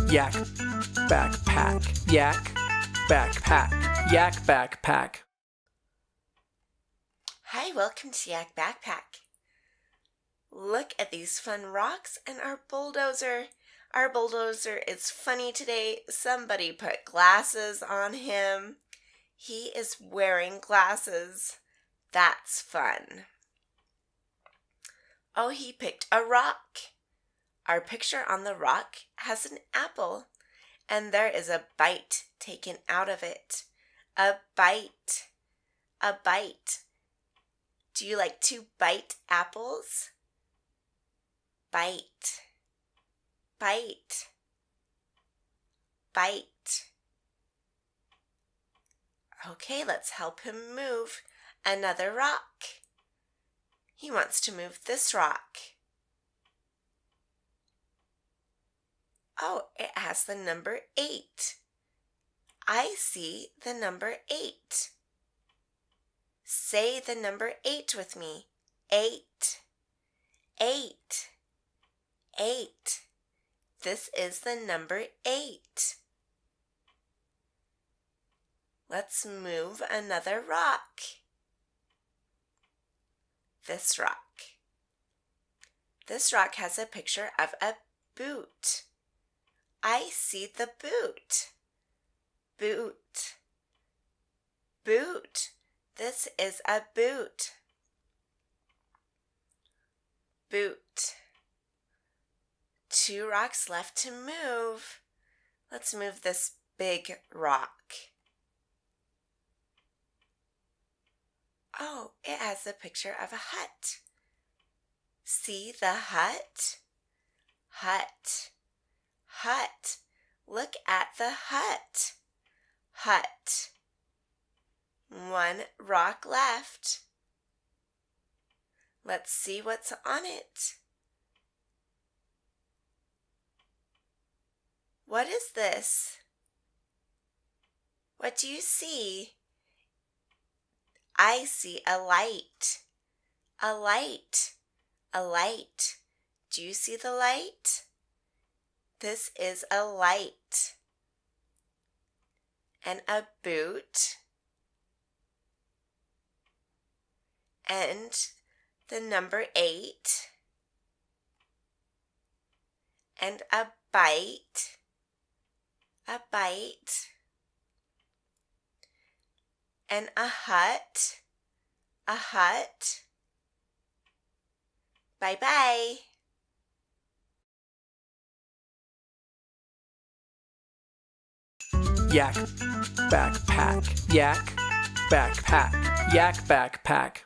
Yak backpack. Yak backpack. Yak backpack. Hi, welcome to Yak Backpack. Look at these fun rocks and our bulldozer. Our bulldozer is funny today. Somebody put glasses on him. He is wearing glasses. That's fun. Oh, he picked a rock. Our picture on the rock has an apple, and there is a bite taken out of it. A bite. A bite. Do you like to bite apples? Bite. Bite. Bite. Okay, let's help him move another rock. He wants to move this rock. Oh, it has the number 8. I see the number 8. Say the number 8 with me. 8. 8. 8. This is the number 8. Let's move another rock. This rock. This rock has a picture of a boot. I see the boot. Boot. Boot. This is a boot. Boot. 2 rocks left to move. Let's move this big rock. Oh, it has a picture of a hut. See the hut? Hut. Hut. Look at the hut. Hut. 1 rock left. Let's see what's on it. What is this? What do you see? I see a light. A light. A light. Do you see the light? This is a light. And a boot. And the number 8. And a bite. A bite. And a hut. A hut. Bye-bye. Yak backpack. Yak backpack. Yak backpack.